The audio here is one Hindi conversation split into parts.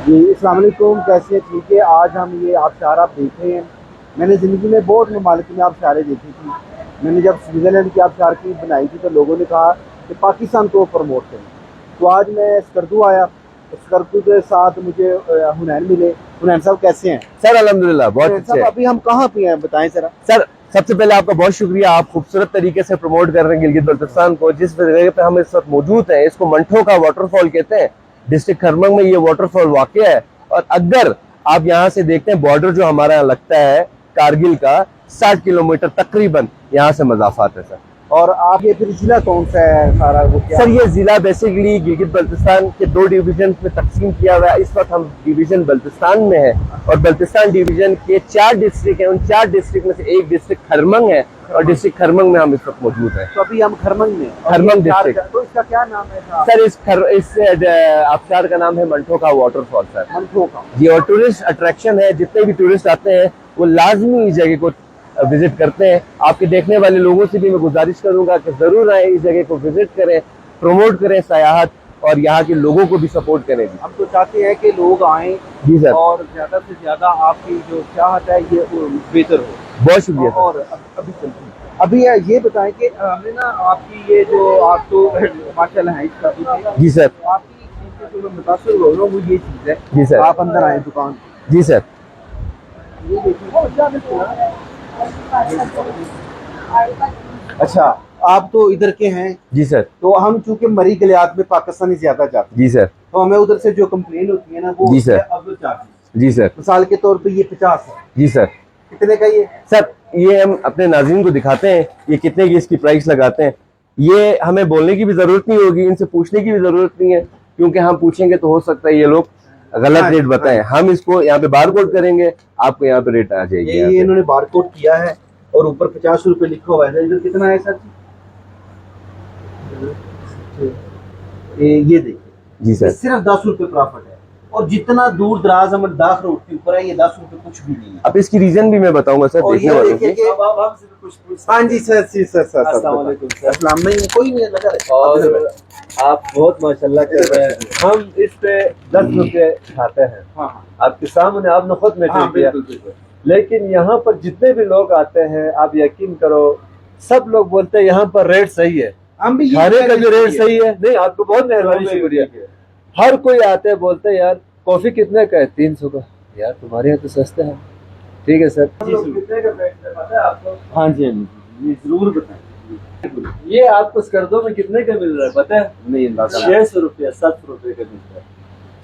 जी अस्सलाम वालेकुम, कैसे हैं? ठीक है। आज हम ये आबशार आप देख रहे हैं। मैंने ज़िंदगी में बहुत ममालिक में आबशारें देखी थी। मैंने जब स्विट्ज़रलैंड की आबशार की बनाई थी तो लोगों ने कहा कि पाकिस्तान को प्रमोट करें। तो आज मैं स्कर्दू आया, स्कर्दू के साथ मुझे हुनैन मिले। हुनैन साहब कैसे हैं? सर अल्हम्दुलिल्लाह बहुत हुनैन अच्छे साहब हैं। अभी हम कहाँ पे हैं, बताएं जरा। सर सबसे पहले आपका बहुत शुक्रिया, आप खूबसूरत तरीके से प्रमोट कर रहे हैं गिलगित बल्तिस्तान को। जिस जगह पे हम इस वक्त मौजूद हैं इसको मंठो का वाटरफॉल कहते हैं। डिस्ट्रिक्ट खरमंग में ये वाटरफॉल वाक़ है। और अगर आप यहाँ से देखते हैं बॉर्डर जो हमारा यहाँ लगता है कारगिल का 60 किलोमीटर तकरीबन यहाँ से मज़ाफ़ात है सर। और आप ये फिर जिला कौन सा है सारा वो क्या? सर ये जिला बेसिकली गिलगित बल्तिस्तान के 2 डिवीजन में तकसीम किया हुआ है। इस वक्त हम डिवीजन बल्तिस्तान में है और बल्तिस्तान डिवीजन के 4 डिस्ट्रिक्ट हैं। उन 4 डिस्ट्रिक्ट में से एक डिस्ट्रिक्ट खरमंग है और डिस्ट्रिक्ट खरमंग में हम इस वक्त मौजूद हैं। तो अभी हम खरमंग में, खरमंग डिस्ट्रिक्ट। तो इसका क्या नाम है साहब? सर इस आबशार का नाम है मंठो का वाटरफॉल सर। मंठो का जी, और टूरिस्ट अट्रैक्शन है। जितने भी टूरिस्ट आते हैं वो लाजमी इस जगह को विजिट करते हैं। आपके देखने वाले लोगों से भी मैं गुजारिश करूंगा कि जरूर आए, इस जगह को विजिट करें, प्रमोट करें सयाहत और यहाँ के लोगों को भी सपोर्ट करें। हम तो चाहते हैं कि लोग आएं जी सर, और ज्यादा से ज्यादा आपकी जो चाहत है ये बेहतर हो। बहुत शुक्रिया सर। और अभी चलते हैं। अभी ये बताएं कि हमें ना आपकी ये जो आप तो माशाल्लाह है इसका जी सर। तो आपकी चीज से जो मैं मुतासर हो रहा हूँ वो ये चीज है। जी सर। आप अंदर आए दुकान, जी सर। ये देखिए। अच्छा, आप तो इधर के हैं। जी सर। तो हम चूंकि मरी गलियात में पाकिस्तानी ज्यादा जाते हैं जी सर। तो हमें उधर से जो कंप्लेन होती है ना वो जी सर। अब्दुल चार्ज जी सर। मिसाल के तौर पे ये 50 है। जी सर। कितने का ये? सर ये हम अपने नाज़रीन को दिखाते हैं ये कितने की इसकी प्राइस लगाते हैं। ये हमें बोलने की भी जरूरत नहीं होगी, इनसे पूछने की भी जरूरत नहीं है, क्योंकि हम पूछेंगे तो हो सकता है ये लोग गलत रेट बताएं। हम इसको यहाँ पे बार कोड करेंगे, आपको यहाँ पे रेट आ जाएगी। ये इन्होंने बार कोड किया है और ऊपर 50 रुपए लिखा हुआ है। इधर कितना है सर? ये देखिए जी सर। सिर्फ 10 रुपए प्रॉफिट है और जितना दूर दराज हम दाख रोड के ऊपर है ये 10 रुपए कुछ भी नहीं है। अब इसकी रीजन भी मैं बताऊंगा सर और देखने ये वालों देखिए की। कि अब हमसे भी कुछ पूछ। हाँ जी सर, जी सर सर अस्सलाम वालेकुम सर। अस्सलाम नहीं कोई नहीं लगा रहे। और आप बहुत माशाल्लाह कर रहे हैं। हम इस पे 10 रुपए खाते हैं। हाँ हाँ आपके सामने आपने खुद हाँ, मेंटेन किया। बिल्कुल बिल्कुल। लेकिन यहाँ पर जितने भी लोग आते हैं आप यकीन करो सब लोग बोलते हैं यहाँ पर रेट सही है, हम भी खाने का भी रेट सही है। नहीं आपको बहुत मेहरबानी, शुक्रिया। हर कोई आते हैं बोलते हैं यार कॉफी कितने का है? 300 का। यार तुम्हारे यहाँ तो सस्ते हैं। ठीक है सर। कितने का रेट है पता है आपको? हाँ जी ये जरूर बताएं। ये आपको स्कर्दो में कितने का मिल रहा है पता है? नहीं 600 रुपया 7 रुपए का मिलता है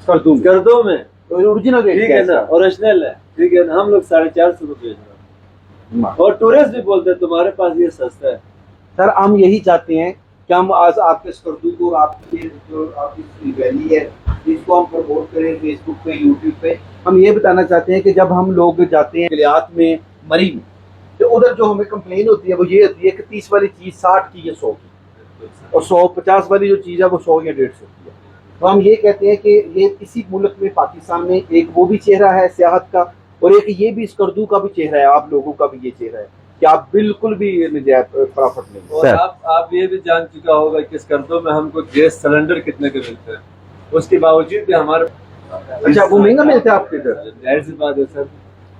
स्कर्दू स्कर्दो में। ओरिजिनल रेट ठीक है ना, ओरिजिनल है। ठीक है ना, हम लोग 450 रुपये बेच रहे हैं और टूरिस्ट भी बोलते हैं तुम्हारे पास ये सस्ता है। सर हम यही चाहते हैं कि हम आज आपके स्कर्दू को आपकी जो आपकी वैली है इसको हम प्रमोट करें फेसबुक पे, यूट्यूब पे। हम ये बताना चाहते हैं कि जब हम लोग जाते हैं गलियात में, मरी में, तो उधर जो हमें कंप्लेन होती है वो ये होती है कि 30 वाली चीज़ 60 की या 100 की और 150 वाली जो चीज़ है वो 100 या 150 की है। तो हम ये कहते हैं कि ये इसी मुल्क में पाकिस्तान में एक वो भी चेहरा है सियाहत का और एक ये भी स्कर्दू का भी चेहरा है, आप लोगों का भी ये चेहरा है कि आप बिल्कुल भी नजायज प्रॉफिट नहीं। और आप ये भी जान चुका होगा कि स्कर्दो में हमको गैस सिलेंडर कितने के मिलते हैं, उसके बावजूद भी हमारे। अच्छा वो महंगा मिलता है आपके इधर? जाहिर सी बात है सर।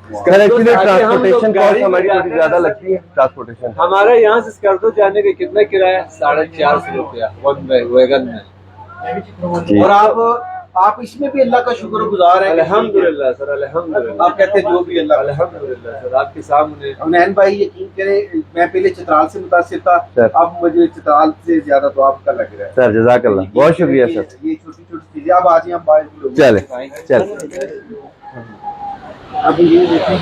सर एक्चुअली ट्रांसपोर्टेशन गाड़ी कॉस्ट में हमारी जाते थोड़ी हैं ज्यादा ना, लगती है। ट्रांसपोर्टेशन हमारे यहाँ से स्कर्दो जाने का कितना किराया? 450 रुपया वन वैगन में। और आप इसमें भी अल्लाह का शुक्रगुजार हैं। अल्हम्दुलिल्लाह सर, अल्हम्दुलिल्लाह। आप कहते हैं जो भी अल्लाह अल्हम्दुलिल्लाह सर, आपके सामने। नैन भाई यकीन करें मैं पहले चित्राल से मुतासिर था, सर। अब मुझे चित्राल से ज्यादा तो आपका लग रहा है सर। जज़ाकल्लाह, बहुत शुक्रिया सर। ये छोटी छोटी चीजें अब आज हम बाहर लोग चले दिखाएंगे। चल। अब ये देखें।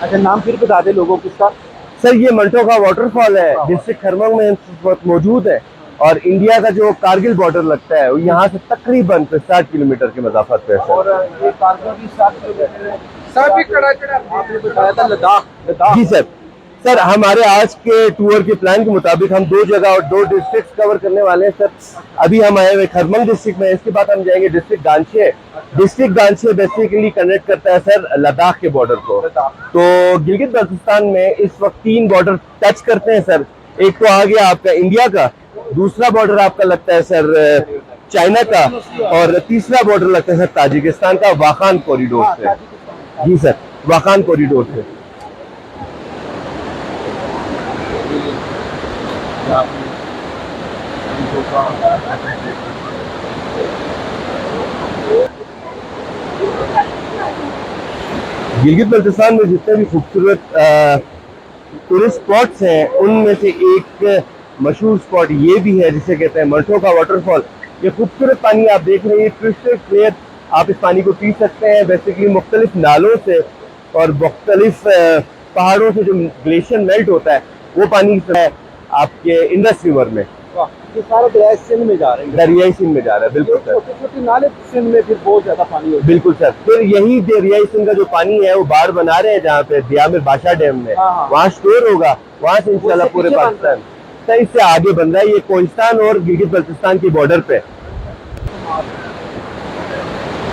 अच्छा नाम फिर बता दे लोगों को इसका। सर ये मंठो का वाटरफॉल है, डिस्ट्रिक्ट खरमंग में इस वक्त मौजूद है और इंडिया का जो कारगिल बॉर्डर लगता है वो यहाँ से तकरीबन 60 किलोमीटर की मसाफत पे है सर। और ये कारगिल की 7 किलोमीटर है। सभी कड़ा चढ़ा आपने बताया था लद्दाख। जी सर। सर हमारे आज के टूर के प्लान के मुताबिक हम 2 जगह और 2 डिस्ट्रिक्ट कवर करने वाले हैं सर। अभी हम आए हुए खरमंग डिस्ट्रिक्ट में, इसके बाद हम जाएंगे डिस्ट्रिक्ट गांछे। डिस्ट्रिक्ट गांछे बेसिकली कनेक्ट करता है सर लद्दाख के बॉर्डर को। तो गिलगित बल्तिस्तान में इस वक्त 3 बॉर्डर टच करते हैं सर। एक तो आ गया आपका इंडिया का, दूसरा बॉर्डर आपका लगता है सर चाइना का, और तीसरा बॉर्डर लगता है सर ताजिकिस्तान का वाखान कॉरिडोर से। जी सर, वाखान कॉरिडोर से। गिलगित बल्तिस्तान में जितने भी खूबसूरत टूरिस्ट स्पॉट्स हैं उनमें से एक मशहूर स्पॉट ये भी है जिसे कहते हैं मंठो का वाटरफॉल। ये खूबसूरत पानी आप देख रहे हैं, क्रिस्टल क्लियर, आप इस पानी को पी सकते हैं बेसिकली मुख्तलिफ नालों से और मुख्तलिफ पहाड़ों से जो ग्लेशियर मेल्ट होता है वो पानी है आपके इंडस रिवर में। ये सारा दरिया सिंध में जा रहे हैं, दरियाई सिंध में जा रहा है, बिल्कुल सर। छोटे छोटे नाले सिंध में फिर बहुत ज्यादा पानी होता है। बिल्कुल सर, फिर यही दरियाई सिंध का जो पानी है वो बाढ़ बना रहे हैं जहाँ पे दियामिर बादशाह डैम में, वहाँ स्टोर होगा, वहाँ से इंशाल्लाह पूरे पाकिस्तान सर इससे आगे बन रहा है। ये कोहिस्तान और गिलगित बल्तिस्तान की बॉर्डर पे।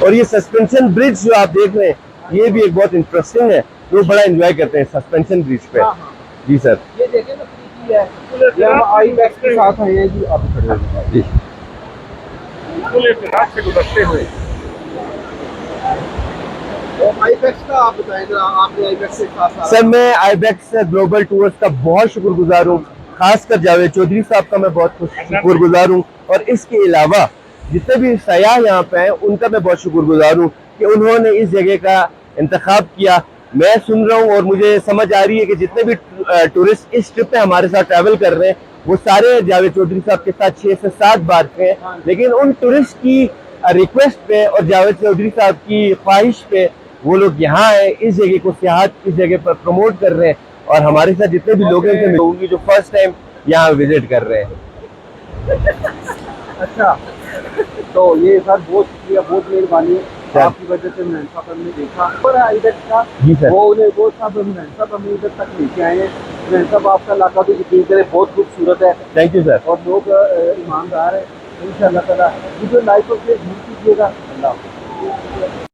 और ये सस्पेंशन ब्रिज जो आप देख रहे हैं ये भी एक बहुत इंटरेस्टिंग है, लोग बड़ा एंजॉय करते हैं सस्पेंशन ब्रिज पे। जी सर, ये देखें ना, ये हम आईबैक्स के साथ आए हैं जी, आप खड़े हो जी से गुजरते हुए आईबैक्स का आप बताएं जरा, आपने आईबैक्स के साथ सर मैं आईबैक्स ग्लोबल टूर्स का बहुत शुक्रगुजार हूँ, खासकर जावेद चौधरी साहब का मैं बहुत शुक्रगुजार हूँ, और इसके अलावा जितने भी सयाह यहाँ पे हैं उनका मैं बहुत शुक्रगुजार हूँ कि उन्होंने इस जगह का इंतखाब किया। मैं सुन रहा हूँ और मुझे समझ आ रही है कि जितने भी टूरिस्ट इस ट्रिप पे हमारे साथ ट्रैवल कर रहे हैं वो सारे जावेद चौधरी साहब के साथ 6 से 7 बार थे, लेकिन उन टूरिस्ट की रिक्वेस्ट पे और जावेद चौधरी साहब की ख्वाहिश पे वो लोग यहाँ आए, इस जगह को सियाहत इस जगह पर प्रमोट कर रहे हैं, और हमारे साथ जितने भी लोग हैं जो फर्स्ट टाइम यहाँ विजिट कर रहे हैं। अच्छा, तो ये सर बहुत शुक्रिया, बहुत मेहरबानी है, आपकी वजह से मैं सब हमने देखा और आईबैक्स का वो सब हमें इधर तक लेके आए हैं। सब आपका इलाका भी यकीन करें बहुत खूबसूरत है। Thank you sir. और लोग ईमानदार है, इंशाअल्लाह ताला। वीडियो लाइक और शेयर जरूर कीजिएगा। अल्लाह हाफ़िज़।